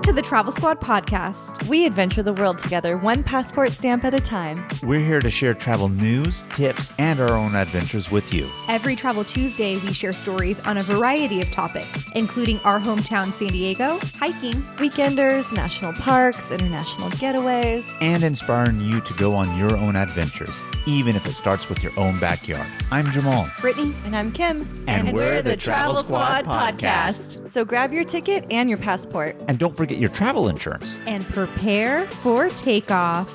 to the Travel Squad podcast. We adventure the world together, one passport stamp at a time. We're here to share travel news, tips, and our own adventures with you. Every Travel Tuesday, we share stories on a variety of topics, including our hometown San Diego, hiking, weekenders, national parks, international getaways, and inspiring you to go on your own adventures, even if it starts with your own backyard. I'm Jamal. Brittany. And I'm Kim. And we're the Travel Squad podcast. So grab your ticket and your passport. And don't forget your travel insurance. And prepare for takeoff.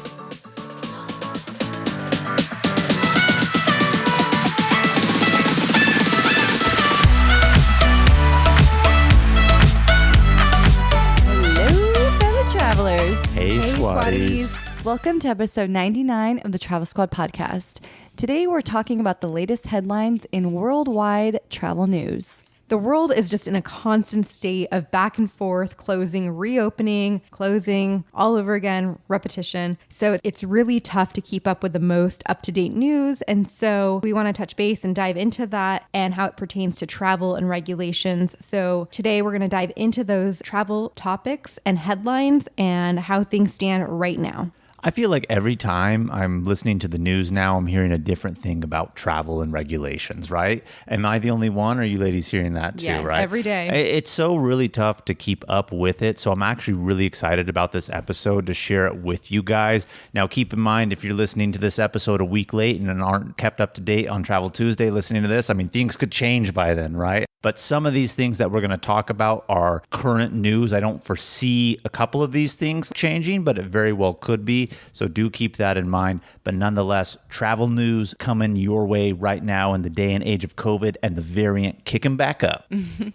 Hello, fellow travelers. Hey, squaddies. Welcome to episode 99 of the Travel Squad podcast. Today we're talking about the latest headlines in worldwide travel news. The world is just in a constant state of back and forth, closing, reopening, closing, all over again, repetition. So it's really tough to keep up with the most up-to-date news. And so we want to touch base and dive into that and how it pertains to travel and regulations. So today we're going to dive into those travel topics and headlines and how things stand right now. I feel like every time I'm listening to the news now, I'm hearing a different thing about travel and regulations, right? Am I the only one, or are you ladies hearing that too, yes, right? Every day. It's so really tough to keep up with it. So I'm actually really excited about this episode to share it with you guys. Now, keep in mind, if you're listening to this episode a week late and aren't kept up to date on Travel Tuesday listening to this, I mean, things could change by then, right? But some of these things that we're going to talk about are current news. I don't foresee a couple of these things changing, but it very well could be. So do keep that in mind. But nonetheless, travel news coming your way right now in the day and age of COVID and the variant kicking back up.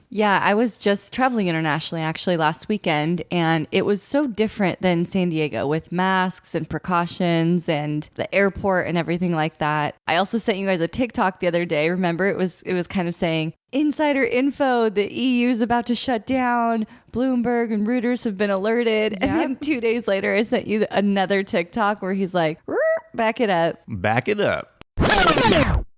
Yeah, I was just traveling internationally actually last weekend, and it was so different than San Diego with masks and precautions and the airport and everything like that. I also sent you guys a TikTok the other day. Remember, it was kind of saying, insider info, the EU is about to shut down. Bloomberg and Reuters have been alerted. Yep. And then 2 days later, I sent you another TikTok where he's like, back it up. Back it up.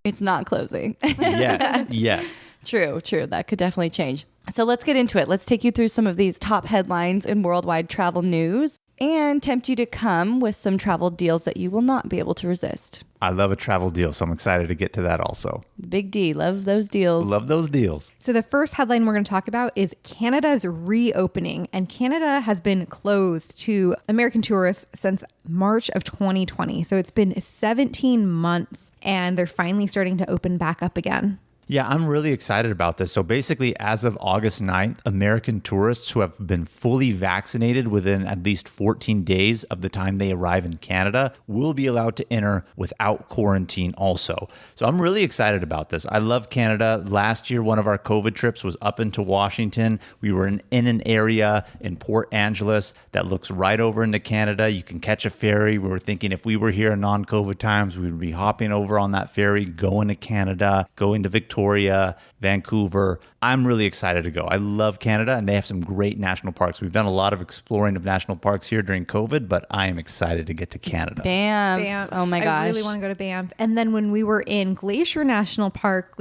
It's not closing. Yeah. True. That could definitely change. So let's get into it. Let's take you through some of these top headlines in worldwide travel news and tempt you to come with some travel deals that you will not be able to resist. I love a travel deal, so I'm excited to get to that also. Big D, love those deals. Love those deals. So the first headline we're going to talk about is Canada's reopening. And Canada has been closed to American tourists since March of 2020. So it's been 17 months and they're finally starting to open back up again. Yeah, I'm really excited about this. So basically, as of August 9th, American tourists who have been fully vaccinated within at least 14 days of the time they arrive in Canada will be allowed to enter without quarantine also. So I'm really excited about this. I love Canada. Last year, one of our COVID trips was up into Washington. We were in an area in Port Angeles that looks right over into Canada. You can catch a ferry. We were thinking if we were here in non-COVID times, we would be hopping over on that ferry, going to Canada, going to Victoria, Vancouver. I'm really excited to go. I love Canada, and they have some great national parks. We've done a lot of exploring of national parks here during COVID, but I am excited to get to Canada. Banff. Oh my gosh. I really want to go to Banff. And then when we were in Glacier National Park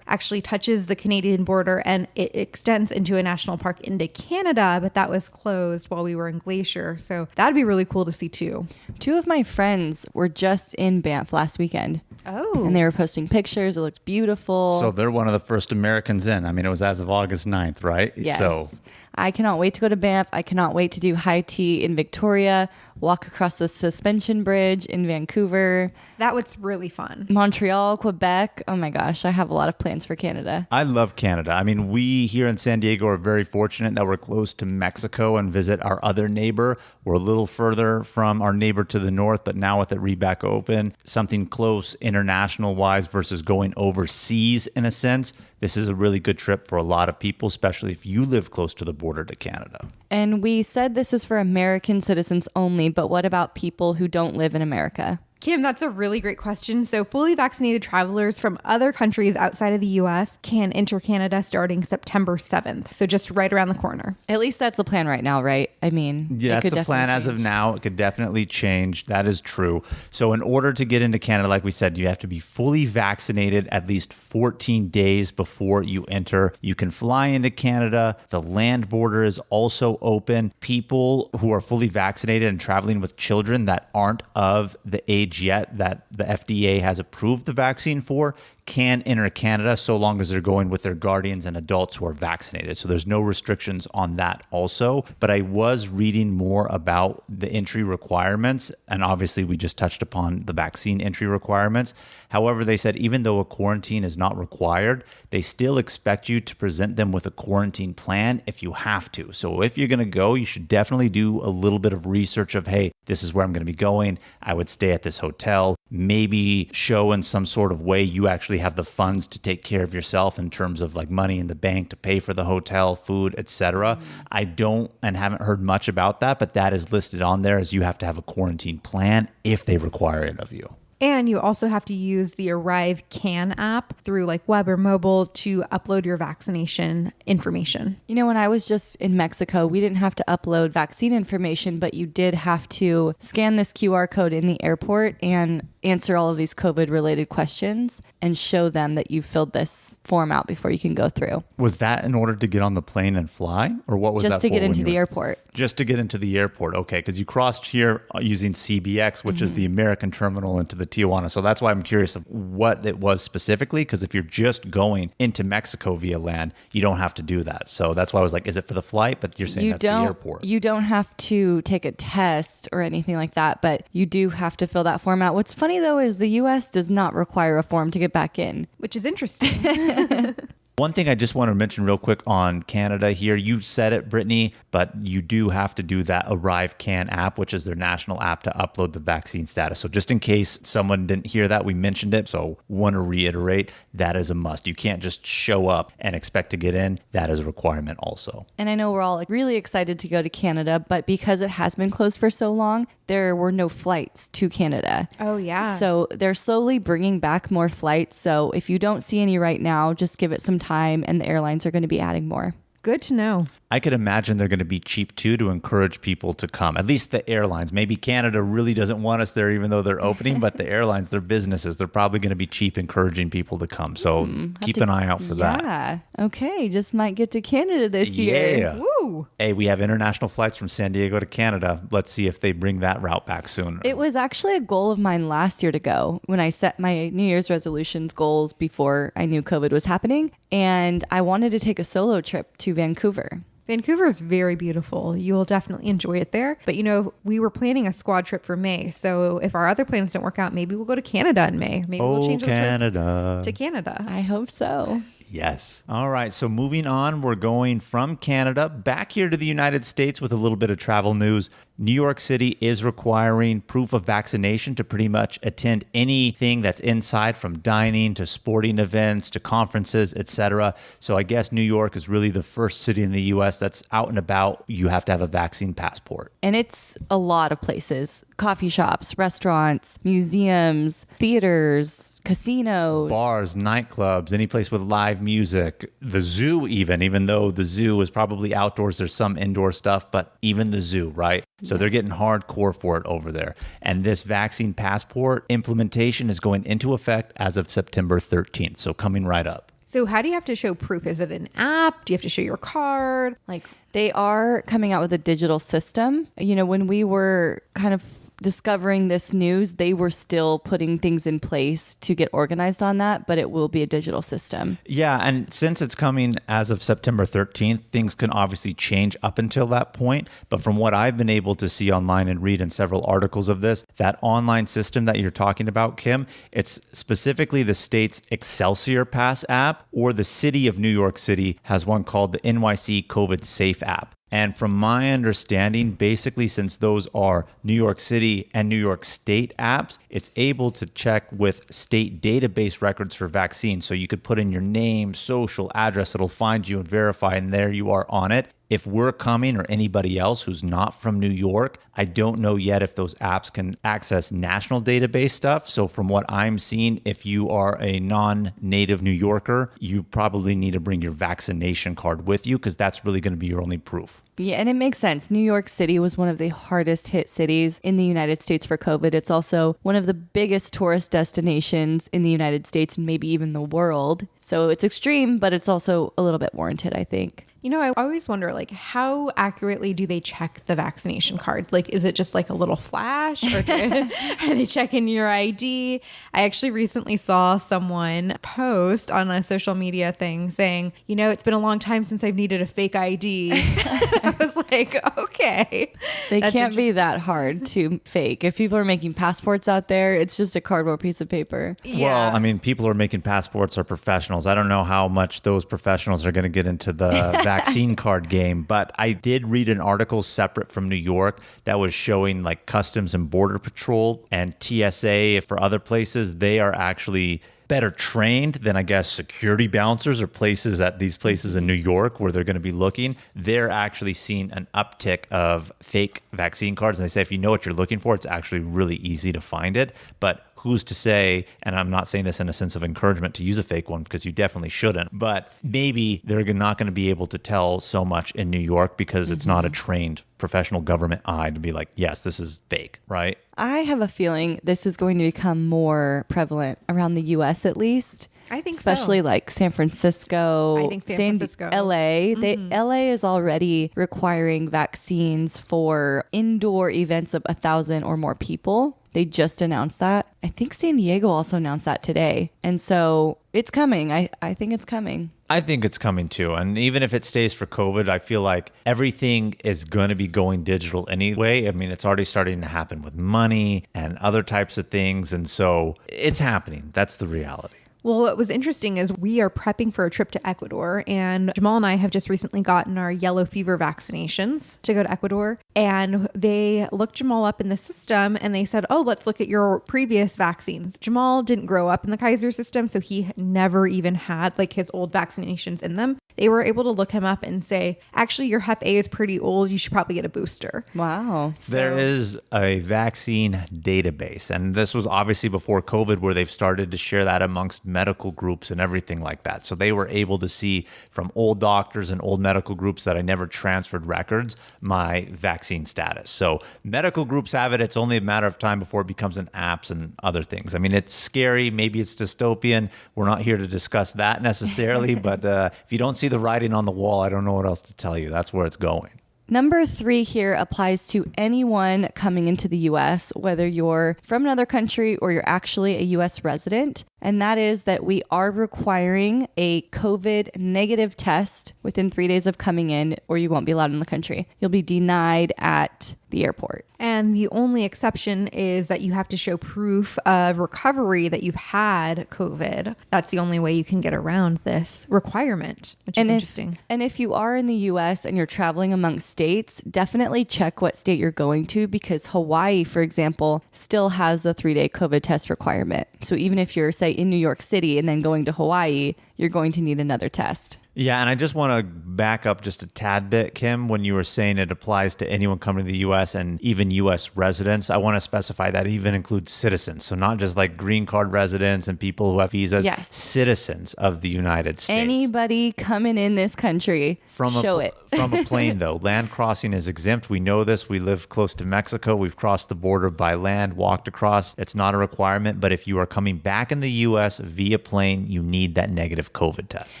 actually touches the Canadian border and it extends into a national park into Canada, but that was closed while we were in Glacier. So that'd be really cool to see too. Two of my friends were just in Banff last weekend. Oh. And they were posting pictures. It looked beautiful. So they're one of the first Americans in. I mean, it was as of August 9th, right? Yes. So I cannot wait to go to Banff. I cannot wait to do high tea in Victoria, walk across the suspension bridge in Vancouver. That was really fun. Montreal, Quebec. Oh my gosh, I have a lot of plans for Canada. I love Canada. I mean, we here in San Diego are very fortunate that we're close to Mexico and visit our other neighbor. We're a little further from our neighbor to the north, but now with it back open, something close international wise versus going overseas in a sense. This is a really good trip for a lot of people, especially if you live close to the border to Canada. And we said this is for American citizens only, but what about people who don't live in America? Kim, that's a really great question. So fully vaccinated travelers from other countries outside of the US can enter Canada starting September 7th. So just right around the corner. At least that's the plan right now, right? I mean, Yeah, it could that's the plan definitely as of change. now. It could definitely change. That is true. So in order to get into Canada, like we said, you have to be fully vaccinated at least 14 days before you enter. You can fly into Canada. The land border is also open. People who are fully vaccinated and traveling with children that aren't of the age yet that the FDA has approved the vaccine for can enter Canada so long as they're going with their guardians and adults who are vaccinated. So there's no restrictions on that also. But I was reading more about the entry requirements. And obviously, we just touched upon the vaccine entry requirements. However, they said even though a quarantine is not required, they still expect you to present them with a quarantine plan if you have to. So if you're going to go, you should definitely do a little bit of research of, hey, this is where I'm going to be going. I would stay at this hotel. Maybe show in some sort of way you actually have the funds to take care of yourself in terms of like money in the bank to pay for the hotel, food, etc. I don't and haven't heard much about that, but that is listed on there as you have to have a quarantine plan if they require it of you. And you also have to use the Arrive Can app through like web or mobile to upload your vaccination information. You know, when I was just in Mexico, we didn't have to upload vaccine information, but you did have to scan this QR code in the airport and answer all of these COVID related questions and show them that you filled this form out before you can go through. Was that in order to get on the plane and fly? Or what was Just that to for get when into you the were- airport. Just to get into the airport. Okay. Because you crossed here using CBX, which is the American terminal into the Tijuana. So that's why I'm curious of what it was specifically. Because if you're just going into Mexico via land, you don't have to do that. So that's why I was like, is it for the flight? But you're saying that's the airport. You don't have to take a test or anything like that, but you do have to fill that form out. What's funny though is the US does not require a form to get back in. Which is interesting. One thing I just want to mention real quick on Canada here, you said it, Brittany, but you do have to do that Arrive Can app, which is their national app to upload the vaccine status. So just in case someone didn't hear that, we mentioned it. So want to reiterate, that is a must. You can't just show up and expect to get in. That is a requirement also. And I know we're all like really excited to go to Canada, but because it has been closed for so long, there were no flights to Canada. Oh, yeah. So they're slowly bringing back more flights. So if you don't see any right now, just give it some time and the airlines are going to be adding more. Good to know. I could imagine they're going to be cheap too to encourage people to come, at least the airlines. Maybe Canada really doesn't want us there even though they're opening, but the airlines, their businesses, they're probably going to be cheap encouraging people to come. So keep an eye out for that. Yeah. Okay. Just might get to Canada this year. Yeah. Woo! Hey, we have international flights from San Diego to Canada. Let's see if they bring that route back soon. It was actually a goal of mine last year to go when I set my New Year's resolutions goals before I knew COVID was happening. And I wanted to take a solo trip to Vancouver. Vancouver is very beautiful. You will definitely enjoy it there. But, you know, we were planning a squad trip for May. So if our other plans don't work out, maybe we'll go to Canada in May. Maybe we'll change the Canada. trip to Canada. I hope so. Yes. All right. So moving on, we're going from Canada back here to the United States with a little bit of travel news. New York City is requiring proof of vaccination to pretty much attend anything that's inside, from dining to sporting events to conferences, etc. So I guess New York is really the first city in the U.S. that's out and about. You have to have a vaccine passport. And it's a lot of places: coffee shops, restaurants, museums, theaters, casinos, Bars, nightclubs, any place with live music, the zoo even though the zoo is probably outdoors, there's some indoor stuff, but even the zoo, right? So they're getting hardcore for it over there. And this vaccine passport implementation is going into effect as of September 13th. So coming right up. So how do you have to show proof? Is it an app? Do you have to show your card? Like, they are coming out with a digital system. You know, when we were kind of discovering this news, they were still putting things in place to get organized on that, but it will be a digital system. Yeah, and since it's coming as of September 13th, things can obviously change up until that point. But from what I've been able to see online and read in several articles of this, that online system that you're talking about, Kim, it's specifically the state's Excelsior Pass app, or the city of New York City has one called the NYC COVID Safe app. And from my understanding, basically, since those are New York City and New York State apps, it's able to check with state database records for vaccines. So you could put in your name, social, address, it'll find you and verify, and there you are on it. if we're coming or anybody else who's not from New York, I don't know yet if those apps can access national database stuff. So from what I'm seeing, if you are a non-native New Yorker, you probably need to bring your vaccination card with you because that's really going to be your only proof. Yeah, and it makes sense. New York City was one of the hardest hit cities in the United States for COVID. It's also one of the biggest tourist destinations in the United States and maybe even the world. So it's extreme, but it's also a little bit warranted, I think. You know, I always wonder, like, how accurately do they check the vaccination card? Like, is it just like a little flash or are they checking your ID? I actually recently saw someone post on a social media thing saying, you know, it's been a long time since I've needed a fake ID. I was like, okay. They can't be that hard to fake. If people are making passports out there, it's just a cardboard piece of paper. Yeah. Well, I mean, people who are making passports are professionals. I don't know how much those professionals are going to get into the vaccine card game, but I did read an article separate from New York that was showing like Customs and Border Patrol and TSA for other places. They are actually better trained than, I guess, security bouncers or places at these places in New York where they're going to be looking. They're actually seeing an uptick of fake vaccine cards. And they say if you know what you're looking for, it's actually really easy to find it. But who's to say, and I'm not saying this in a sense of encouragement to use a fake one because you definitely shouldn't, but maybe they're not going to be able to tell so much in New York because it's not a trained professional government eye to be like, yes, this is fake, right? I have a feeling this is going to become more prevalent around the US at least. I think especially so. like San Francisco, I think San Francisco. LA. LA is already requiring vaccines for indoor events of 1,000 or more people. They just announced that. I think San Diego also announced that today. And so it's coming. I think it's coming. I think it's coming too. And even if it stays for COVID, I feel like everything is going to be going digital anyway. I mean, it's already starting to happen with money and other types of things. And so it's happening. That's the reality. Well, what was interesting is we are prepping for a trip to Ecuador, and Jamal and I have just recently gotten our yellow fever vaccinations to go to Ecuador. And they looked Jamal up in the system and they said, oh, let's look at your previous vaccines. Jamal didn't grow up in the Kaiser system, so he never even had like his old vaccinations in them. They were able to look him up and say, actually, your Hep A is pretty old. You should probably get a booster. Wow. There is a vaccine database. And this was obviously before COVID where they've started to share that amongst medical groups and everything like that. So they were able to see from old doctors and old medical groups that I never transferred records, my vaccine status. So medical groups have it. It's only a matter of time before it becomes an apps and other things. I mean, it's scary. Maybe it's dystopian. We're not here to discuss that necessarily. But if you don't see the writing on the wall, I don't know what else to tell you. That's where it's going. Number 3 here applies to anyone coming into the U.S., whether you're from another country or you're actually a U.S. resident. And that is that we are requiring a COVID negative test within 3 days of coming in, or you won't be allowed in the country. You'll be denied at the airport. And the only exception is that you have to show proof of recovery that you've had COVID. That's the only way you can get around this requirement, which is interesting. And if you are in the U.S. and you're traveling amongst states, definitely check what state you're going to, because Hawaii, for example, still has the 3-day COVID test requirement. So even if you're, say, in New York City and then going to Hawaii, you're going to need another test. Yeah, and I just want to back up just a tad bit, Kim, when you were saying it applies to anyone coming to the U.S. and even U.S. residents. I want to specify that even includes citizens. So not just like green card residents and people who have visas, yes. Citizens of the United States. Anybody coming in this country, show it. From a plane, though. Land crossing is exempt. We know this. We live close to Mexico. We've crossed the border by land, walked across. It's not a requirement. But if you are coming back in the U.S. via plane, you need that negative COVID test.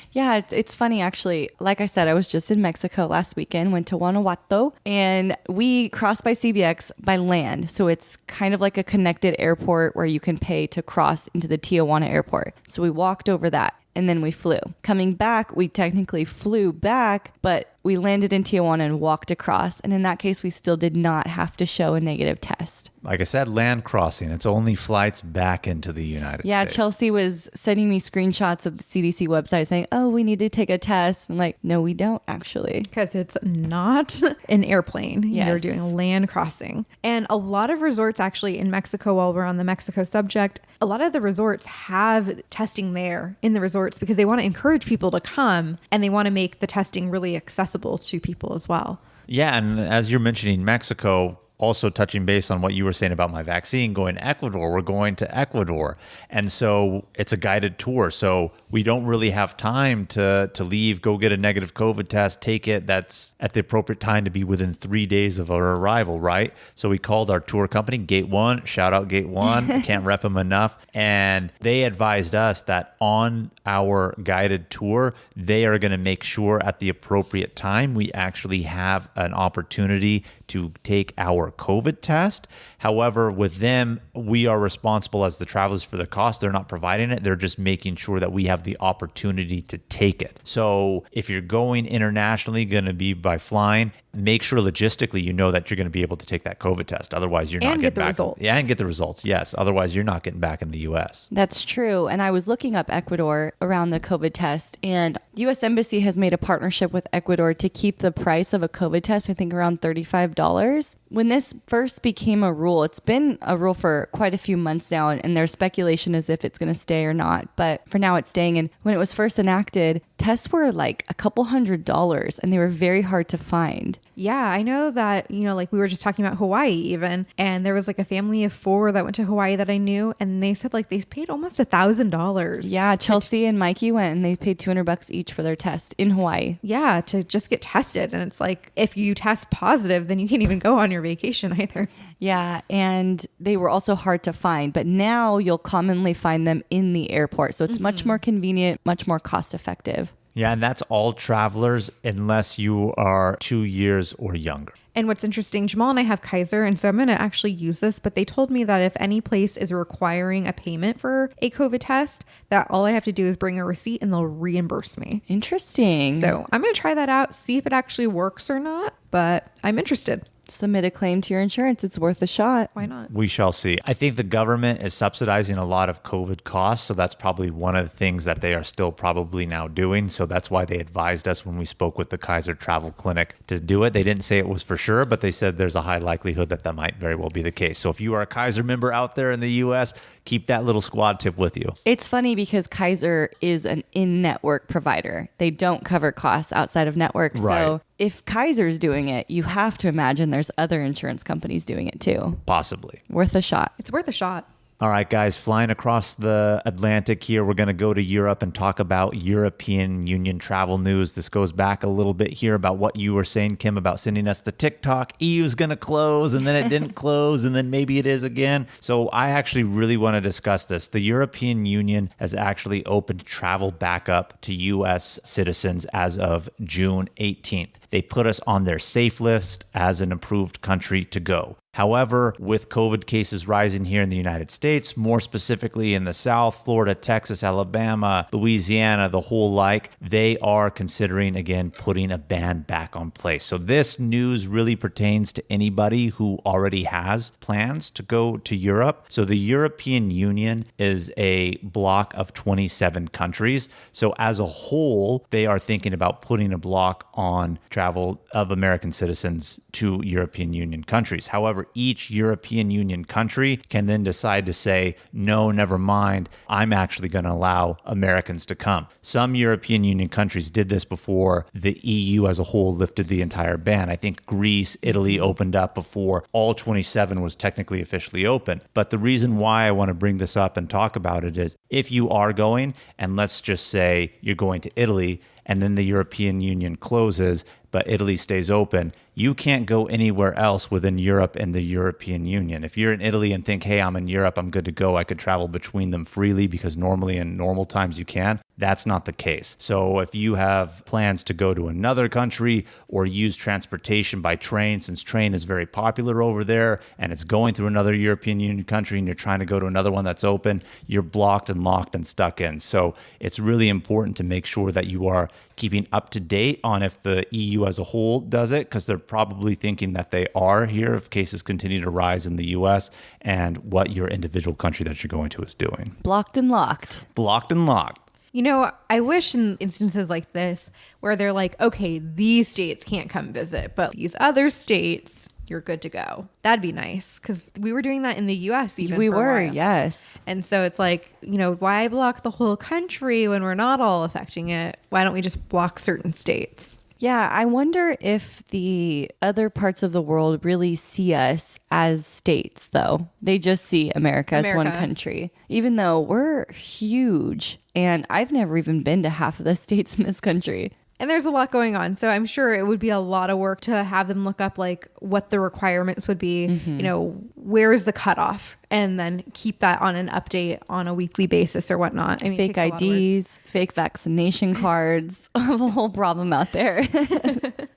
Yeah, it's funny, actually. Like I said, I was just in Mexico last weekend, went to Guanajuato, and we crossed by CBX by land. So it's kind of like a connected airport where you can pay to cross into the Tijuana airport. So we walked over that. And then we flew. Coming back, we technically flew back, but we landed in Tijuana and walked across. And in that case, we still did not have to show a negative test. Like I said, land crossing. It's only flights back into the United States. Yeah, Chelsea was sending me screenshots of the CDC website saying, oh, we need to take a test. I'm like, no, we don't actually. Because it's not an airplane. Yes. You're doing land crossing. And a lot of resorts actually in Mexico, while we're on the Mexico subject, a lot of the resorts have testing there in the resorts because they want to encourage people to come and they want to make the testing really accessible accessible to people as well. Yeah, and as you're mentioning Mexico, also touching base on what you were saying about my vaccine, going to Ecuador, we're going to Ecuador. And so it's a guided tour. So we don't really have time to leave, go get a negative COVID test, take it. That's at the appropriate time to be within 3 days of our arrival, right? So we called our tour company, Gate One, shout out Gate One. I can't rep them enough. And they advised us that on our guided tour, they are going to make sure at the appropriate time we actually have an opportunity to take our COVID test. However, with them, we are responsible as the travelers for the cost. They're not providing it. They're just making sure that we have the opportunity to take it. So if you're going internationally, going to be by flying, make sure logistically you know that you're going to be able to take that COVID test. Otherwise, you're not And getting get the back. results. Yeah, and get the results. Yes. Otherwise, you're not getting back in the U.S. That's true. And I was looking up Ecuador around the COVID test, and U.S. Embassy has made a partnership with Ecuador to keep the price of a COVID test, I think, around $35. When this first became a rule, it's been a rule for quite a few months now, and there's speculation as if it's going to stay or not. But for now, it's staying. And when it was first enacted, tests were like a couple $100s, and they were very hard to find. Yeah, I know that, like we were just talking about Hawaii even, and there was like a family of 4 that went to Hawaii that I knew, and they said like they paid almost $1,000. Yeah, Chelsea and Mikey went, and they paid $200 each for their test in Hawaii. Yeah, to just get tested. And it's like, if you test positive, then you can't even go on your vacation either. Yeah, and they were also hard to find, but now you'll commonly find them in the airport. So it's much more convenient, much more cost effective. Yeah, and that's all travelers unless you are 2 years or younger. And what's interesting, Jamal and I have Kaiser, and so I'm going to actually use this, but they told me that if any place is requiring a payment for a COVID test, that all I have to do is bring a receipt and they'll reimburse me. Interesting. So I'm going to try that out, see if it actually works or not, but I'm interested. Submit a claim to your insurance. It's worth a shot. Why not? We shall see. I think the government is subsidizing a lot of COVID costs. So that's probably one of the things that they are still probably now doing. So that's why they advised us when we spoke with the Kaiser Travel Clinic to do it. They didn't say it was for sure, but they said there's a high likelihood that that might very well be the case. So if you are a Kaiser member out there in the US, keep that little squad tip with you. It's funny because Kaiser is an in-network provider. They don't cover costs outside of network. Right. So if Kaiser's doing it, you have to imagine there's other insurance companies doing it too. Possibly. Worth a shot. It's worth a shot. All right, guys, flying across the Atlantic here, we're going to go to Europe and talk about European Union travel news. This goes back a little bit here about what you were saying, Kim, about sending us the TikTok. EU's going to close, and then it didn't close, and then maybe it is again. So I actually really want to discuss this. The European Union has actually opened travel back up to U.S. citizens as of June 18th. They put us on their safe list as an approved country to go. However, with COVID cases rising here in the United States, more specifically in the South, Florida, Texas, Alabama, Louisiana, the whole like, they are considering, again, putting a ban back on place. So this news really pertains to anybody who already has plans to go to Europe. So the European Union is a block of 27 countries. So as a whole, they are thinking about putting a block on travel of American citizens to European Union countries. However, each European Union country can then decide to say, no, never mind, I'm actually going to allow Americans to come. Some European Union countries did this before the EU as a whole lifted the entire ban. I think Greece, Italy opened up before all 27 was technically officially open. But the reason why I want to bring this up and talk about it is if you are going, and let's just say you're going to Italy, and then the European Union closes, but Italy stays open, you can't go anywhere else within Europe and the European Union. If you're in Italy and think, hey, I'm in Europe, I'm good to go, I could travel between them freely because normally in normal times you can, that's not the case. So if you have plans to go to another country or use transportation by train, since train is very popular over there and it's going through another European Union country and you're trying to go to another one that's open, you're blocked and locked and stuck in. So it's really important to make sure that you are keeping up to date on if the EU as a whole does it, because they're probably thinking that they are here if cases continue to rise in the US, and what your individual country that you're going to is doing. Blocked and locked. Blocked and locked. You know, I wish in instances like this where they're like, okay, these states can't come visit, but these other states, you're good to go. That'd be nice, because we were doing that in the US even. We for a were, while. yes. And so it's like, why block the whole country when we're not all affecting it? Why don't we just block certain states? Yeah, I wonder if the other parts of the world really see us as states, though. They just see America as one country, even though we're huge. And I've never even been to half of the states in this country. And there's a lot going on. So I'm sure it would be a lot of work to have them look up like what the requirements would be, you know, where is the cutoff, and then keep that on an update on a weekly basis or whatnot. I mean, fake IDs, fake vaccination cards, a whole problem out there.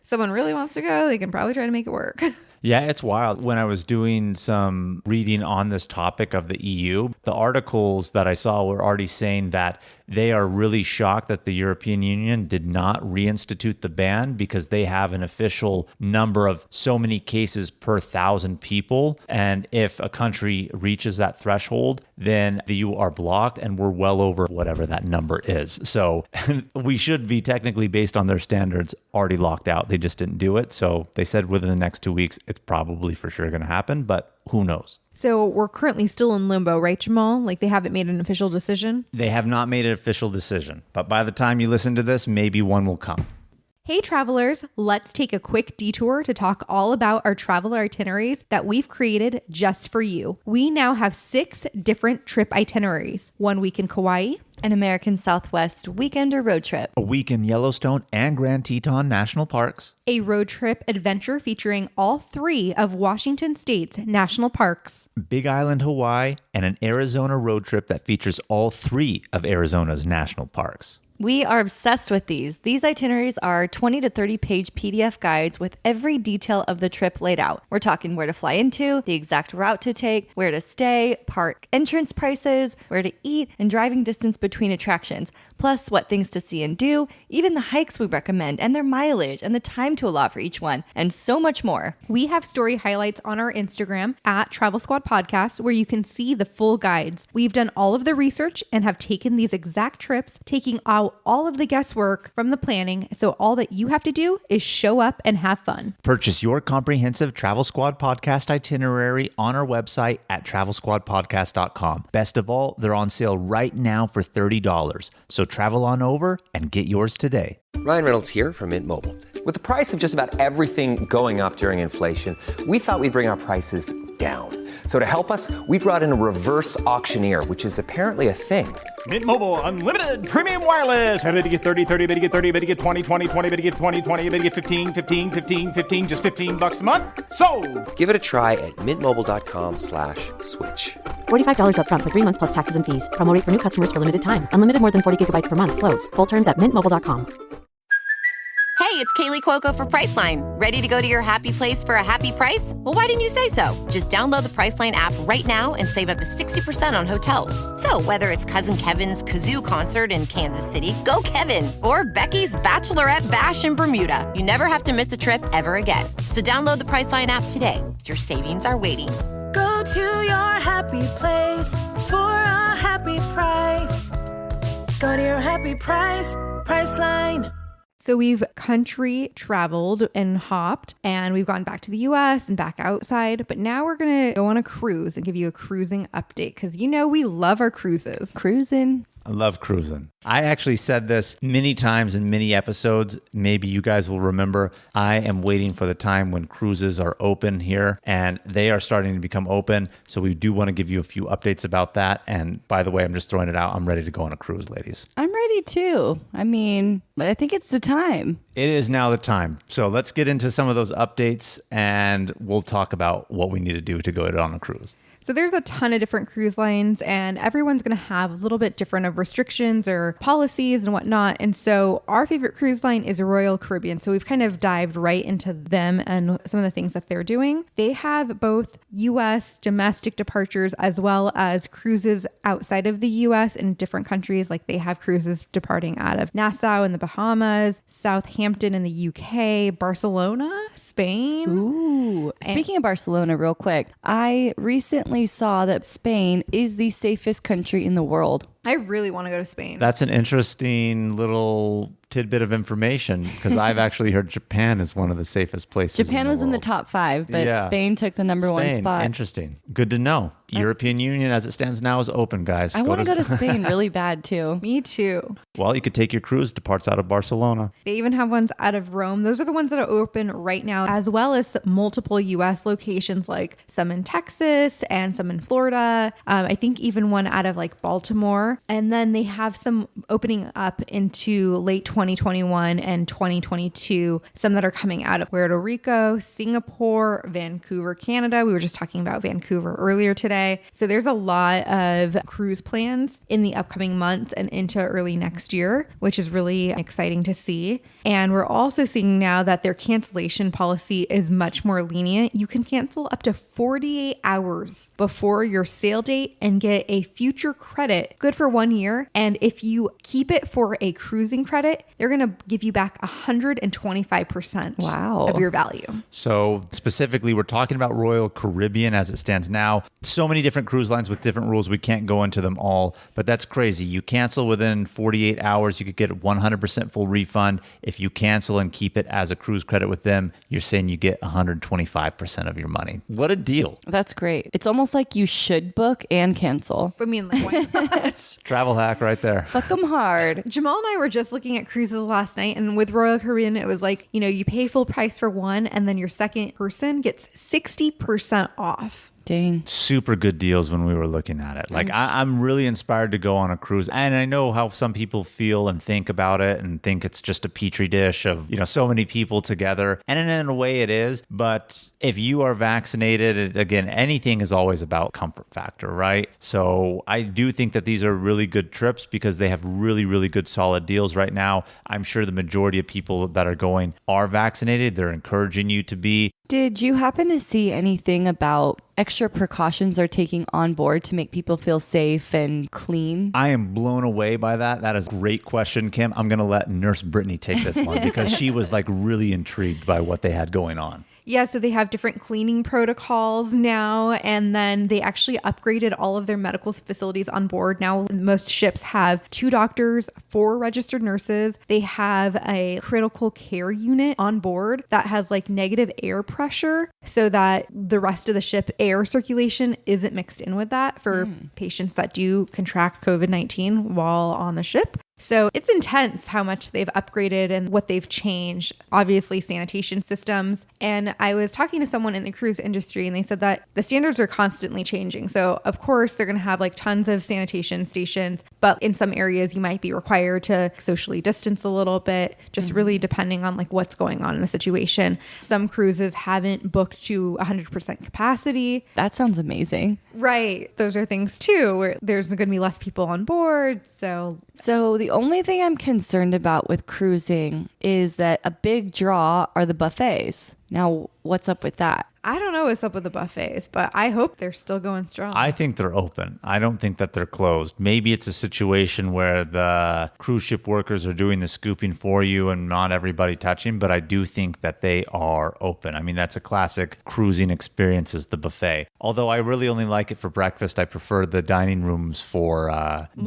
Someone really wants to go, they can probably try to make it work. Yeah, it's wild. When I was doing some reading on this topic of the EU, the articles that I saw were already saying that they are really shocked that the European Union did not reinstitute the ban because they have an official number of so many cases per 1,000 people. And if a country reaches that threshold, then the EU are blocked, and we're well over whatever that number is. So we should be technically, based on their standards, already locked out. They just didn't do it. So they said within the next 2 weeks, it's probably for sure going to happen, but who knows? So we're currently still in limbo, right, Jamal? Like they haven't made an official decision? They have not made an official decision, but by the time you listen to this, maybe one will come. Hey travelers, let's take a quick detour to talk all about our travel itineraries that we've created just for you. We now have 6 different trip itineraries. 1 week in Kauai, an American Southwest weekend or road trip, a week in Yellowstone and Grand Teton National Parks, a road trip adventure featuring all 3 of Washington State's national parks, Big Island, Hawaii, and an Arizona road trip that features all 3 of Arizona's national parks. We are obsessed with these. These itineraries are 20 to 30 page PDF guides with every detail of the trip laid out. We're talking where to fly into, the exact route to take, where to stay, park entrance prices, where to eat, and driving distance between attractions, plus what things to see and do, even the hikes we recommend and their mileage and the time to allot for each one, and so much more. We have story highlights on our Instagram at Travel Squad Podcast where you can see the full guides. We've done all of the research and have taken these exact trips, taking out all of the guesswork from the planning, so all that you have to do is show up and have fun. Purchase your comprehensive Travel Squad podcast itinerary on our website at travelsquadpodcast.com. Best of all, they're on sale right now for $30. So travel on over and get yours today. Ryan Reynolds here from Mint Mobile. With the price of just about everything going up during inflation, we thought we'd bring our prices down. So to help us, we brought in a reverse auctioneer, which is apparently a thing. Mint Mobile Unlimited Premium Wireless. How to get 30, 30, bit to get 30, bit to get 20, 20, 20, bit to get 20, 20, bit to get 15, 15, 15, 15, just $15 a month? Sold! Give it a try at mintmobile.com/switch. $45 up front for 3 months plus taxes and fees. Promo rate for new customers for limited time. Unlimited more than 40 gigabytes per month. Slows full terms at mintmobile.com. Hey, it's Kaylee Cuoco for Priceline. Ready to go to your happy place for a happy price? Well, why didn't you say so? Just download the Priceline app right now and save up to 60% on hotels. So whether it's Cousin Kevin's Kazoo Concert in Kansas City, go Kevin, or Becky's Bachelorette Bash in Bermuda, you never have to miss a trip ever again. So download the Priceline app today. Your savings are waiting. Go to your happy place for a happy price. Go to your happy price, Priceline. So we've country traveled and hopped, and we've gone back to the US and back outside, but now we're going to go on a cruise and give you a cruising update because you know we love our cruises. Cruising. I love cruising. I actually said this many times in many episodes. Maybe you guys will remember. I am waiting for the time when cruises are open here, and they are starting to become open. So we do want to give you a few updates about that. And by the way, I'm just throwing it out. I'm ready to go on a cruise, ladies. I'm ready too. I mean, I think it's the time. It is now the time. So let's get into some of those updates, and we'll talk about what we need to do to go on a cruise. So there's a ton of different cruise lines, and everyone's going to have a little bit different of restrictions or policies and whatnot. And so our favorite cruise line is Royal Caribbean. So we've kind of dived right into them and some of the things that they're doing. They have both U.S. domestic departures as well as cruises outside of the U.S. in different countries. Like they have cruises departing out of Nassau in the Bahamas, Southampton in the U.K., Barcelona, Spain. Ooh. Speaking of Barcelona, real quick, I recently saw that Spain is the safest country in the world. I really want to go to Spain. That's an interesting little tidbit of information because I've actually heard Japan is one of the safest places. Japan was in the world. top 5, but Spain took the number 1 spot. Interesting. Good to know. European Union, as it stands now, is open, guys. I want to go to Spain really bad, too. Me too. Well, you could take your cruise to parts out of Barcelona. They even have ones out of Rome. Those are the ones that are open right now, as well as multiple U.S. locations, like some in Texas and some in Florida. I think even one out of like Baltimore. And then they have some opening up into late 2021 and 2022. Some that are coming out of Puerto Rico, Singapore, Vancouver, Canada. We were just talking about Vancouver earlier today. So there's a lot of cruise plans in the upcoming months and into early next year, which is really exciting to see. And we're also seeing now that their cancellation policy is much more lenient. You can cancel up to 48 hours before your sail date and get a future credit good for 1 year. And if you keep it for a cruising credit, they're going to give you back 125% of your value. So specifically, we're talking about Royal Caribbean as it stands now. So many different cruise lines with different rules. We can't go into them all, but that's crazy. You cancel within 48 hours, you could get a 100% full refund. If you cancel and keep it as a cruise credit with them, you're saying you get 125% of your money. What a deal. That's great. It's almost like you should book and cancel. I mean, like, why not? Travel hack right there. Fuck them hard. Jamal and I were just looking at cruises last night, and with Royal Caribbean, it was like, you pay full price for one, and then your second person gets 60% off. Dang. Super good deals when we were looking at it. Like, I'm really inspired to go on a cruise. And I know how some people feel and think about it and think it's just a petri dish of, so many people together. And in a way it is. But if you are vaccinated, again, anything is always about comfort factor, right? So I do think that these are really good trips because they have really, really good solid deals right now. I'm sure the majority of people that are going are vaccinated. They're encouraging you to be. Did you happen to see anything about extra precautions they're taking on board to make people feel safe and clean? I am blown away by that. That is a great question, Kim. I'm going to let Nurse Brittany take this one because she was like really intrigued by what they had going on. Yeah, so they have different cleaning protocols now, and then they actually upgraded all of their medical facilities on board. Now, most ships have 2 doctors, 4 registered nurses. They have a critical care unit on board that has like negative air pressure so that the rest of the ship air circulation isn't mixed in with that for patients that do contract COVID-19 while on the ship. So it's intense how much they've upgraded and what they've changed. Obviously, sanitation systems. And I was talking to someone in the cruise industry, and they said that the standards are constantly changing. So of course, they're going to have like tons of sanitation stations, but in some areas you might be required to socially distance a little bit, just really depending on like what's going on in the situation. Some cruises haven't booked to 100% capacity. That sounds amazing. Right. Those are things too, where there's going to be less people on board. So the only thing I'm concerned about with cruising is that a big draw are the buffets. Now, what's up with that? I don't know what's up with the buffets, but I hope they're still going strong. I think they're open. I don't think that they're closed. Maybe it's a situation where the cruise ship workers are doing the scooping for you and not everybody touching, but I do think that they are open. I mean, that's a classic cruising experience is the buffet. Although I really only like it for breakfast. I prefer the dining rooms for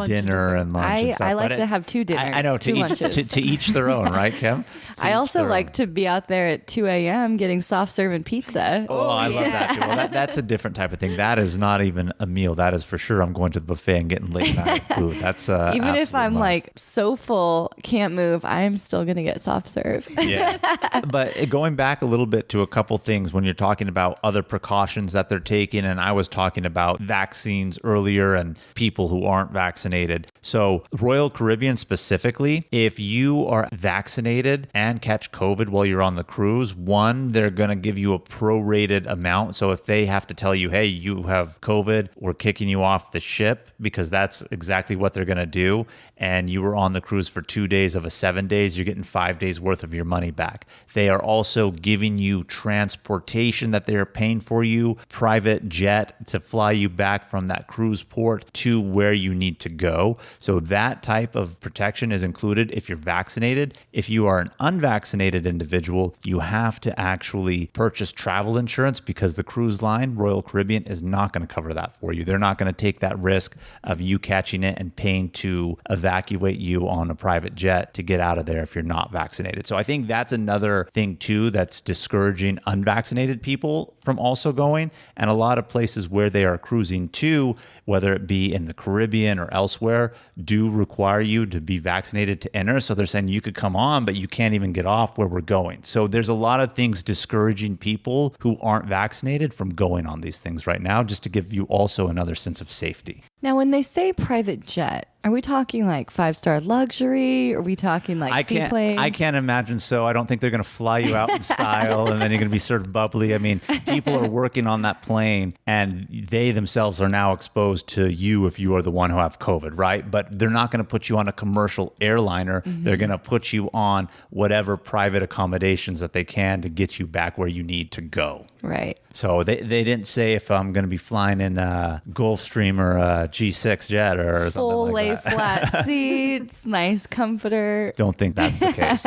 dinner and lunch and stuff. I like to have 2 dinners. I know, to each their own, right, Kim? I also like to be out there at 2 a.m. getting soft serve and pizza. Oh, I love that too. Well, that's a different type of thing. That is not even a meal. That is for sure. I'm going to the buffet and getting late night food. That's even if I'm must. like so full, can't move, I'm still gonna get soft serve. Yeah. But going back a little bit to a couple things when you're talking about other precautions that they're taking, and I was talking about vaccines earlier and people who aren't vaccinated. So Royal Caribbean specifically, if you are vaccinated and catch COVID while you're on the cruise, one, they're going to give you a prorated amount. So if they have to tell you, hey, you have COVID, we're kicking you off the ship, because that's exactly what they're going to do, and you were on the cruise for 2 days of a 7 days, you're getting 5 days worth of your money back. They are also giving you transportation that they are paying for you, private jet to fly you back from that cruise port to where you need to go. So that type of protection is included if you're vaccinated. If you are an unvaccinated individual, you have to actually purchase travel insurance because the cruise line, Royal Caribbean, is not going to cover that for you. They're not going to take that risk of you catching it and paying to evacuate you on a private jet to get out of there if you're not vaccinated. So I think that's another thing too that's discouraging unvaccinated people from also going. And a lot of places where they are cruising to, whether it be in the Caribbean or elsewhere, do require you to be vaccinated to enter. So they're saying you could come on, but you can't even get off where we're going. So there's a lot of things discouraging people who aren't vaccinated from going on these things right now, just to give you also another sense of safety. Now, when they say private jet, are we talking like 5-star luxury? Are we talking like seaplane? I can't imagine so. I don't think they're going to fly you out in style and then you're going to be served bubbly. I mean, people are working on that plane and they themselves are now exposed to you if you are the one who have COVID, right? But they're not going to put you on a commercial airliner. Mm-hmm. They're going to put you on whatever private accommodations that they can to get you back where you need to go. Right. So they didn't say if I'm going to be flying in a Gulfstream or a G6 jet or something full like lay that. flat seats, nice comforter. Don't think that's the case.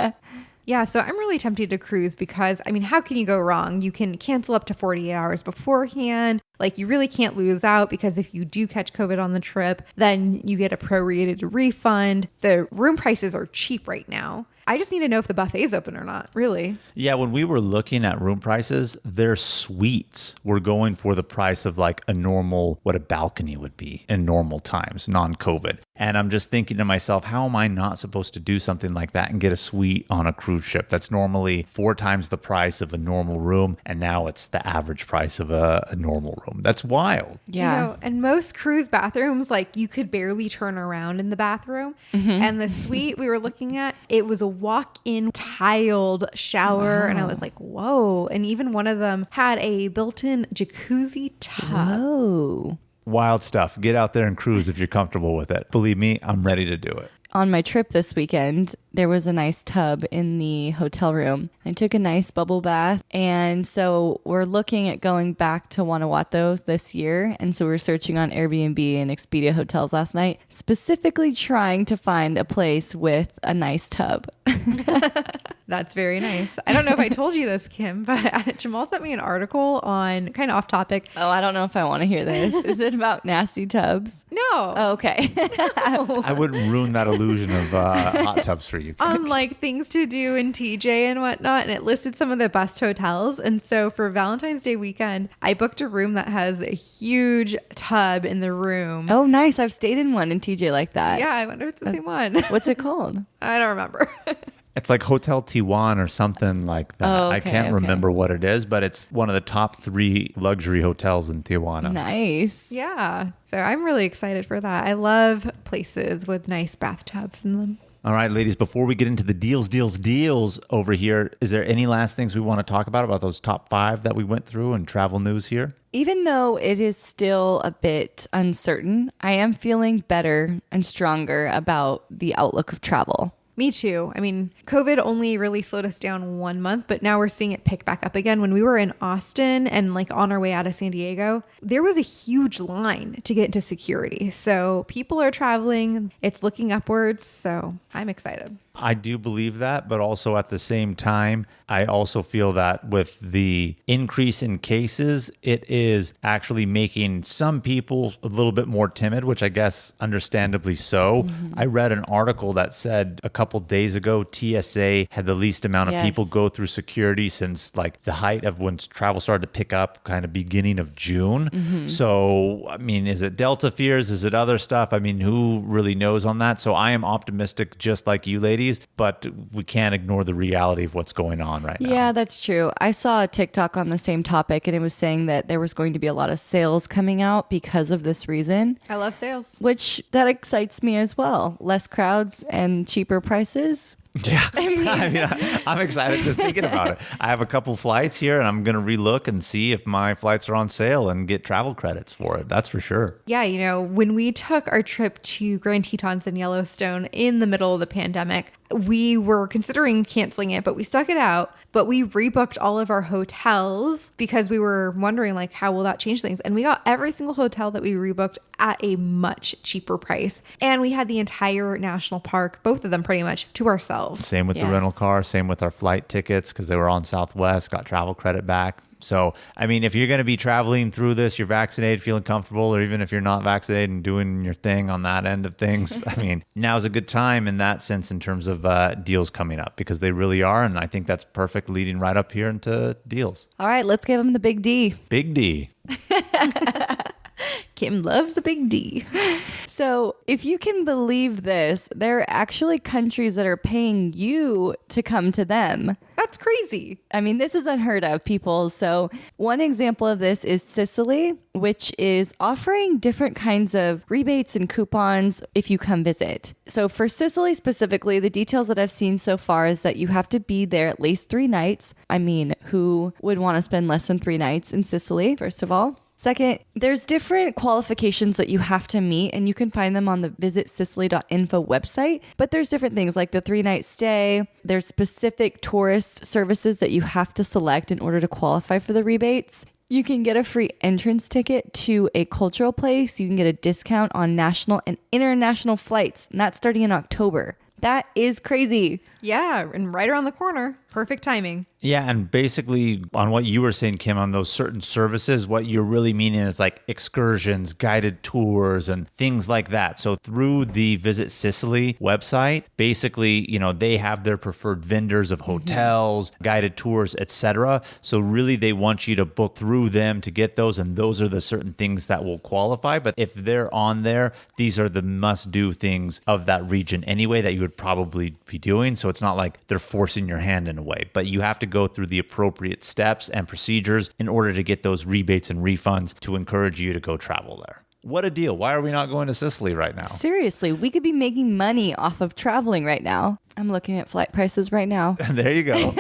Yeah, so I'm really tempted to cruise because, I mean, how can you go wrong? You can cancel up to 48 hours beforehand. Like, you really can't lose out because if you do catch COVID on the trip, then you get a prorated refund. The room prices are cheap right now. I just need to know if the buffet's open or not, really. Yeah, when we were looking at room prices, their suites were going for the price of like a normal, what a balcony would be in normal times, non-COVID. And I'm just thinking to myself, how am I not supposed to do something like that and get a suite on a cruise ship? That's normally 4 times the price of a normal room. And now it's the average price of a normal room. That's wild. Yeah. You know, and most cruise bathrooms, like you could barely turn around in the bathroom. Mm-hmm. And the suite we were looking at, it was a walk-in tiled shower. Wow. And I was like, whoa. And even one of them had a built-in jacuzzi tub. Whoa. Wild stuff. Get out there and cruise if you're comfortable with it. Believe me, I'm ready to do it. On my trip this weekend, there was a nice tub in the hotel room. I took a nice bubble bath. And so we're looking at going back to Guanajuato this year. And so we're searching on Airbnb and Expedia hotels last night, specifically trying to find a place with a nice tub. That's very nice. I don't know if I told you this, Kim, but Jamal sent me an article on, kind of off topic. Oh, I don't know if I want to hear this. Is it about nasty tubs? No. Oh, okay. No. I wouldn't ruin that illusion of hot tubs for you. On like things to do in TJ and whatnot, and it listed some of the best hotels. And so for Valentine's Day weekend, I booked a room that has a huge tub in the room. Oh, nice. I've stayed in one in TJ like that. Yeah, I wonder if it's the same one. What's it called? I don't remember. It's like Hotel Tijuana or something like that. Oh, okay, I can't remember what it is, but it's one of the top 3 luxury hotels in Tijuana. Nice. Yeah. So I'm really excited for that. I love places with nice bathtubs in them. All right, ladies, before we get into the deals over here, is there any last things we want to talk about those top 5 that we went through in travel news here? Even though it is still a bit uncertain, I am feeling better and stronger about the outlook of travel. Me too. I mean, COVID only really slowed us down 1 month, but now we're seeing it pick back up again. When we were in Austin and like on our way out of San Diego, there was a huge line to get into security. So people are traveling. It's looking upwards. So I'm excited. I do believe that, but also at the same time, I also feel that with the increase in cases, it is actually making some people a little bit more timid, which I guess understandably so. Mm-hmm. I read an article that said a couple days ago, TSA had the least amount of people go through security since like the height of when travel started to pick up, kind of beginning of June. Mm-hmm. So, I mean, is it Delta fears? Is it other stuff? I mean, who really knows on that? So I am optimistic just like you ladies. But we can't ignore the reality of what's going on right now. Yeah, that's true. I saw a TikTok on the same topic and it was saying that there was going to be a lot of sales coming out because of this reason. I love sales. Which that excites me as well. Less crowds and cheaper prices. Yeah, I'm excited just thinking about it. I have a couple flights here and I'm going to relook and see if my flights are on sale and get travel credits for it. That's for sure. Yeah, you know, when we took our trip to Grand Tetons and Yellowstone in the middle of the pandemic, We were considering canceling it, but we stuck it out. But we rebooked all of our hotels because we were wondering, like, how will that change things? And we got every single hotel that we rebooked at a much cheaper price. And we had the entire national park, both of them pretty much, to ourselves. Same with the rental car, same with our flight tickets because they were on Southwest, got travel credit back. So, I mean, if you're going to be traveling through this, you're vaccinated, feeling comfortable, or even if you're not vaccinated and doing your thing on that end of things, I mean, now's a good time in that sense in terms of deals coming up because they really are. And I think that's perfect leading right up here into deals. All right, let's give them the big D. Big D. Kim loves a big D. So if you can believe this, there are actually countries that are paying you to come to them. That's crazy. I mean, this is unheard of, people. So one example of this is Sicily, which is offering different kinds of rebates and coupons if you come visit. So for Sicily specifically, the details that I've seen so far is that you have to be there at least 3 nights. I mean, who would want to spend less than 3 nights in Sicily, first of all? Second, there's different qualifications that you have to meet, and you can find them on the visitsicily.info website. But there's different things like the 3-night stay. There's specific tourist services that you have to select in order to qualify for the rebates. You can get a free entrance ticket to a cultural place. You can get a discount on national and international flights, and that's starting in October. That is crazy. Yeah, and right around the corner. Perfect timing. Yeah, and basically on what you were saying, Kim, on those certain services, what you're really meaning is like excursions, guided tours, and things like that. So through the Visit Sicily website, basically, you know, they have their preferred vendors of hotels, guided tours, etc. So really they want you to book through them to get those, and those are the certain things that will qualify. But if they're on there, these are the must-do things of that region anyway that you would probably be doing. So it's not like they're forcing your hand in a way, but you have to go through the appropriate steps and procedures in order to get those rebates and refunds to encourage you to go travel there. What a deal. Why are we not going to Sicily right now? Seriously, we could be making money off of traveling right now. I'm looking at flight prices right now. There you go.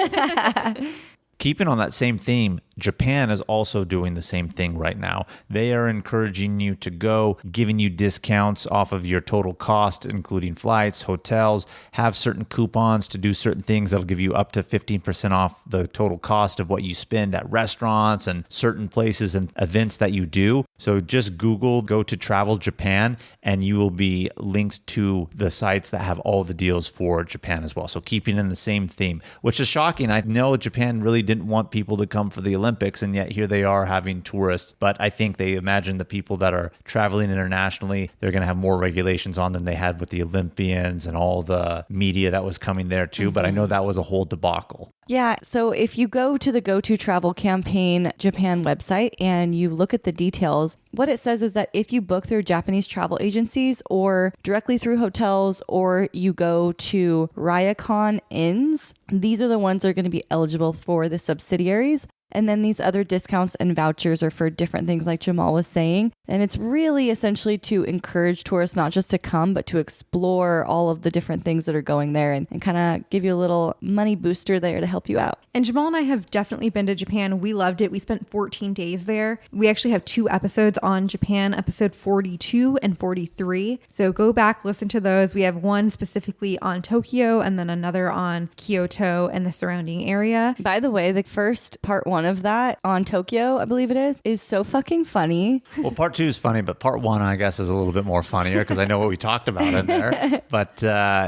Keeping on that same theme, Japan is also doing the same thing right now. They are encouraging you to go, giving you discounts off of your total cost, including flights, hotels, have certain coupons to do certain things that'll give you up to 15% off the total cost of what you spend at restaurants and certain places and events that you do. So just Google, go to Travel Japan, and you will be linked to the sites that have all the deals for Japan as well. So keeping in the same theme, which is shocking. I know Japan really didn't want people to come for the Olympics, and yet here they are having tourists. But I think they imagine the people that are traveling internationally, they're going to have more regulations on than they had with the Olympians and all the media that was coming there too. But I know that was a whole debacle. Yeah, so if you go to the Go To Travel Campaign Japan website and you look at the details, what it says is that if you book through Japanese travel agencies or directly through hotels, or you go to Ryokan Inns, these are the ones that are going to be eligible for the subsidiaries. And then these other discounts and vouchers are for different things like Jamal was saying. And it's really essentially to encourage tourists not just to come, but to explore all of the different things that are going there and kind of give you a little money booster there to help you out. And Jamal and I have definitely been to Japan. We loved it. We spent 14 days there. We actually have 2 episodes on Japan, episode 42 and 43. So go back, listen to those. We have one specifically on Tokyo and then another on Kyoto and the surrounding area. By the way, the first part 1 of that on Tokyo, I believe it is so fucking funny. Well, part 2 is funny, but part 1, I guess, is a little bit more funnier because I know what we talked about in there. But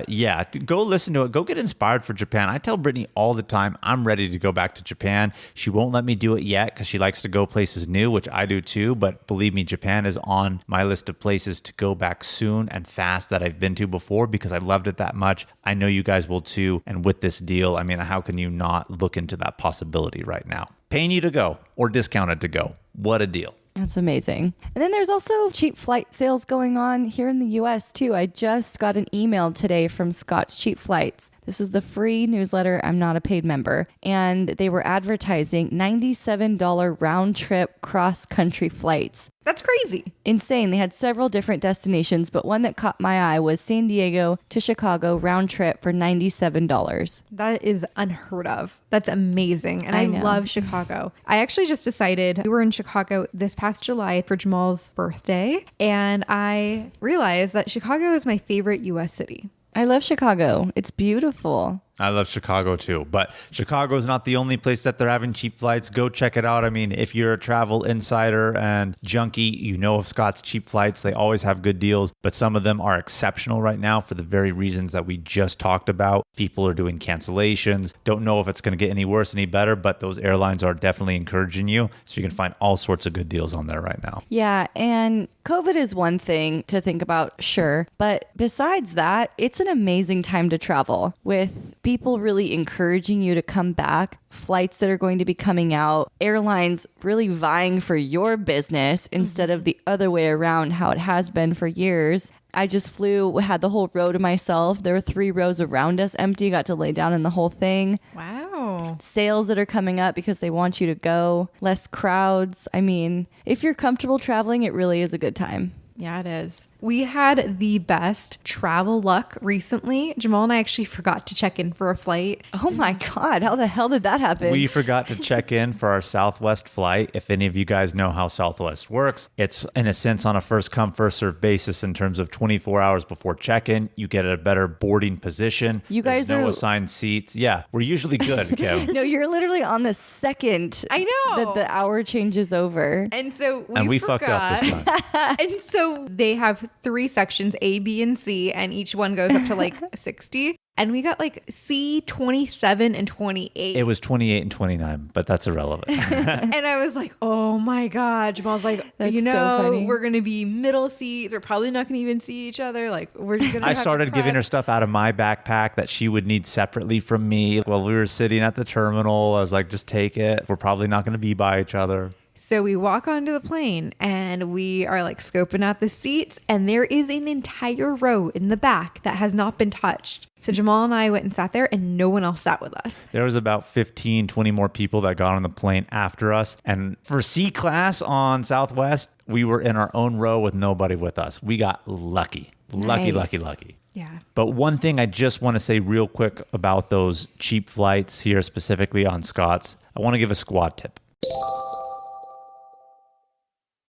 yeah, go listen to it. Go get inspired for Japan. I tell Brittany all the time, I'm ready to go back to Japan. She won't let me do it yet because she likes to go places new, which I do too. But believe me, Japan is on my list of places to go back soon and fast that I've been to before because I loved it that much. I know you guys will too. And with this deal, I mean, how can you not look into that possibility right now? Paying you to go or discounted to go. What a deal. That's amazing. And then there's also cheap flight sales going on here in the US too. I just got an email today from Scott's Cheap Flights. This is the free newsletter. I'm not a paid member. And they were advertising $97 round trip cross-country flights. That's crazy. Insane. They had several different destinations, but one that caught my eye was San Diego to Chicago round trip for $97. That is unheard of. That's amazing. And I love Chicago. I actually just decided, we were in Chicago this past July for Jamal's birthday, and I realized that Chicago is my favorite US city. I love Chicago. It's beautiful. I love Chicago too, but Chicago is not the only place that they're having cheap flights. Go check it out. I mean, if you're a travel insider and junkie, you know of Scott's cheap flights. They always have good deals, but some of them are exceptional right now for the very reasons that we just talked about. People are doing cancellations. Don't know if it's going to get any worse, any better, but those airlines are definitely encouraging you. So you can find all sorts of good deals on there right now. Yeah, and COVID is one thing to think about, sure. But besides that, it's an amazing time to travel with people really encouraging you to come back, flights that are going to be coming out, airlines really vying for your business instead of the other way around, how it has been for years. I just flew, had the whole row to myself. There were 3 rows around us empty, got to lay down in the whole thing. Wow. Sales that are coming up because they want you to go, less crowds. I mean, if you're comfortable traveling, it really is a good time. Yeah, it is. We had the best travel luck recently. Jamal and I actually forgot to check in for a flight. Oh my God, how the hell did that happen? We forgot to check in for our Southwest flight. If any of you guys know how Southwest works, it's in a sense on a first come, first serve basis in terms of 24 hours before check-in. You get a better boarding position. You guys There's no are assigned seats. Yeah, we're usually good, Kim. No, you're literally on the second I know. that the hour changes over. And so we fucked up this time. And so they have 3 sections, A, B, and C, and each one goes up to like 60. And we got like C, 27, and 28. It was 28 and 29, but that's irrelevant. And I was like, oh my God. Jamal's like, That's so funny. we're going to be middle seats. We're probably not going to even see each other. Like, we're just going to I started giving her stuff out of my backpack that she would need separately from me. While we were sitting at the terminal, I was like, just take it. We're probably not going to be by each other. So we walk onto the plane and we are like scoping out the seats, and there is an entire row in the back that has not been touched. So Jamal and I went and sat there, and no one else sat with us. There was about 15, 20 more people that got on the plane after us. And for C class on Southwest, we were in our own row with nobody with us. We got lucky. Lucky, Nice. lucky. Yeah. But one thing I just want to say real quick about those cheap flights here, specifically on Scott's, I want to give a squad tip.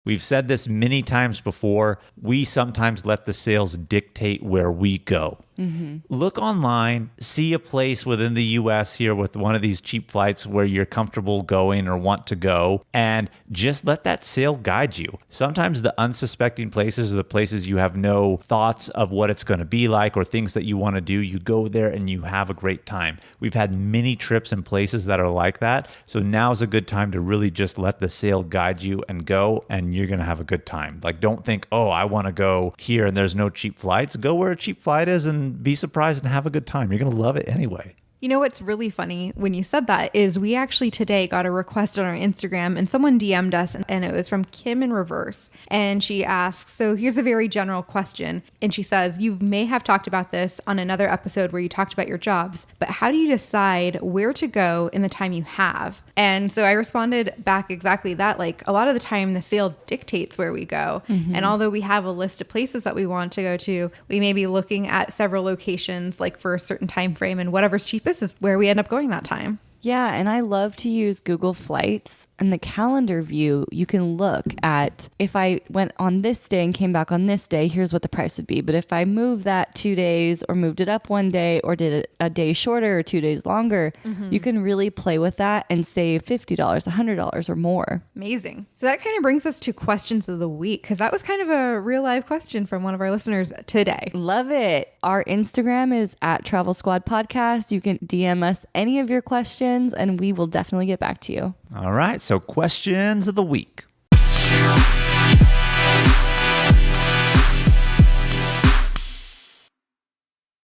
We've said this many times before. We sometimes let the sales dictate where we go. Look online, see a place within the US here with one of these cheap flights where you're comfortable going or want to go, and just let that sale guide you. Sometimes the unsuspecting places are the places you have no thoughts of what it's going to be like or things that you want to do. You go there and you have a great time. We've had many trips in places that are like that. So now's a good time to really just let the sale guide you and go, and you're going to have a good time. Like, don't think, oh, I want to go here and there's no cheap flights. Go where a cheap flight is and be surprised and have a good time. You're going to love it anyway. You know what's really funny when you said that is we actually today got a request on our Instagram, and someone DM'd us, and it was from Kim in Reverse. And she asks, so here's a very general question. And she says, you may have talked about this on another episode where you talked about your jobs, but how do you decide where to go in the time you have? And so I responded back exactly that. Like, a lot of the time the sale dictates where we go. And although we have a list of places that we want to go to, we may be looking at several locations like for a certain time frame, and whatever's cheapest is where we end up going that time. Yeah, and I love to use Google Flights. In the calendar view, you can look at if I went on this day and came back on this day, here's what the price would be. But if I moved that 2 days or moved it up 1 day or did it a day shorter or 2 days longer, you can really play with that and save $50, $100 or more. Amazing. So that kind of brings us to questions of the week, because that was kind of a real live question from one of our listeners today. Love it. Our Instagram is at Travel Squad Podcast. You can DM us any of your questions and we will definitely get back to you. All right. So questions of the week.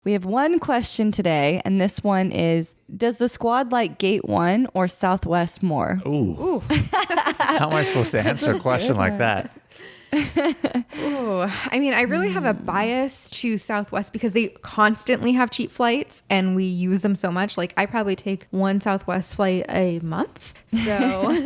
We have one question today, and this one is, does the squad like Gate 1 or Southwest more? Ooh. How am I supposed to answer a question like that? Oh, I mean, I really have a bias to Southwest because they constantly have cheap flights and we use them so much. Like, I probably take one Southwest flight a month. So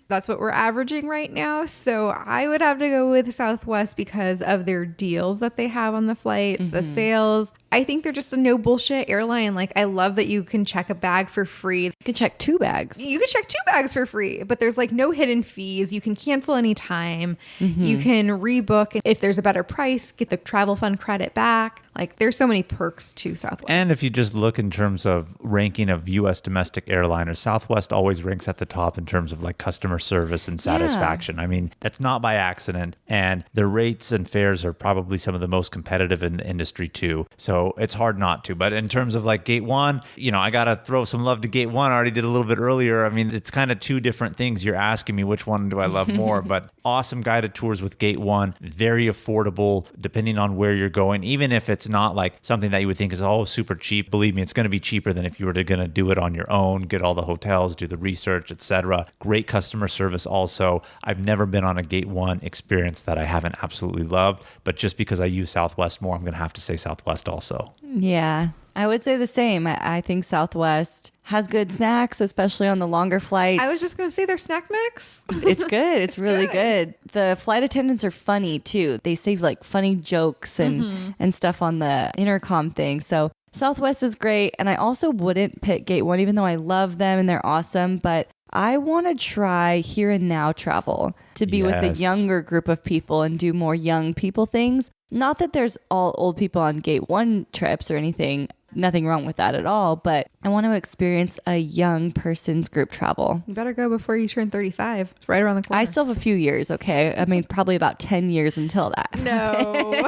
that's what we're averaging right now. So I would have to go with Southwest because of their deals that they have on the flights, the sales. I think they're just a no bullshit airline. Like, I love that you can check a bag for free. You can check 2 bags. You can check 2 bags for free, but there's like no hidden fees. You can cancel anytime. You can rebook. And if there's a better price, get the travel fund credit back. Like, there's so many perks to Southwest. And if you just look in terms of ranking of U.S. domestic airliners, Southwest always ranks at the top in terms of like customer service and satisfaction. I mean, that's not by accident. And their rates and fares are probably some of the most competitive in the industry too. So it's hard not to. But in terms of like Gate One, you know, I got to throw some love to Gate One. I already did a little bit earlier. I mean, it's kind of 2 different things. You're asking me which one do I love more, but awesome guided tours with Gate One, very affordable depending on where you're going. Even if it's not like something that you would think is super cheap, believe me, it's going to be cheaper than if you were to going to do it on your own, get all the hotels, do the research, etc. Great customer service also. I've never been on a Gate One experience that I haven't absolutely loved, but just because I use Southwest more, I'm going to have to say Southwest also. Yeah, I would say the same. I think Southwest has good snacks, especially on the longer flights. I was just going to say their snack mix. It's good. It's really good. The flight attendants are funny too. They say like funny jokes and stuff on the intercom thing. So Southwest is great. And I also wouldn't pick Gate One, even though I love them and they're awesome. But I want to try here and now travel to be with a younger group of people and do more young people things. Not that there's all old people on Gate One trips or anything. Nothing wrong with that at all, but I want to experience a young person's group travel. You better go before you turn 35. It's right around the corner. I still have a few years, okay? I mean, probably about 10 years until that. No.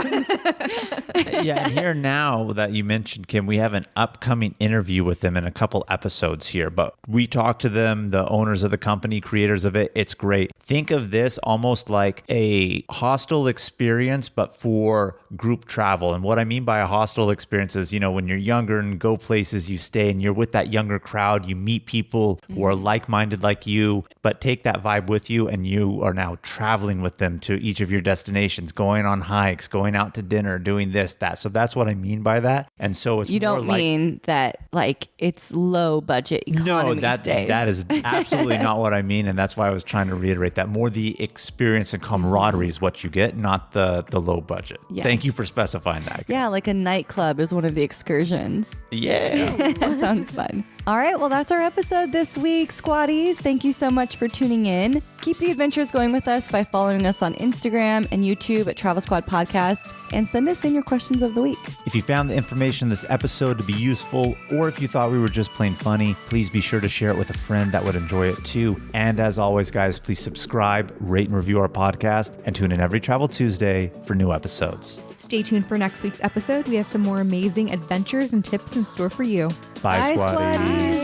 Yeah, and here now that you mentioned, Kim, we have an upcoming interview with them in a couple episodes here, but we talked to them, the owners of the company, creators of it. It's great. Think of this almost like a hostel experience, but for group travel. And what I mean by a hostel experience is, you know, when you're younger and go places, you stay and you're with that younger crowd, you meet people who are like-minded like you, but take that vibe with you and you are now traveling with them to each of your destinations, going on hikes, going out to dinner, doing this, that. So that's what I mean by that. And so it's you don't more mean that like it's low budget economy stays. That is absolutely not what I mean. And that's why I was trying to reiterate that. More the experience and camaraderie is what you get, not the low budget. Yes. Thank you for specifying that. Yeah, like a nightclub is one of the excursions. Yeah. That sounds fun. All right, well, that's our episode this week, squaddies. Thank you so much for tuning in. Keep the adventures going with us by following us on Instagram and YouTube at Travel Squad Podcast, and send us in your questions of the week. If you found the information in this episode to be useful, or if you thought we were just plain funny, please be sure to share it with a friend that would enjoy it too. And as always, guys, please subscribe, rate, and review our podcast, and tune in every Travel Tuesday for new episodes. Stay tuned for next week's episode. We have some more amazing adventures and tips in store for you. Bye, squaddies.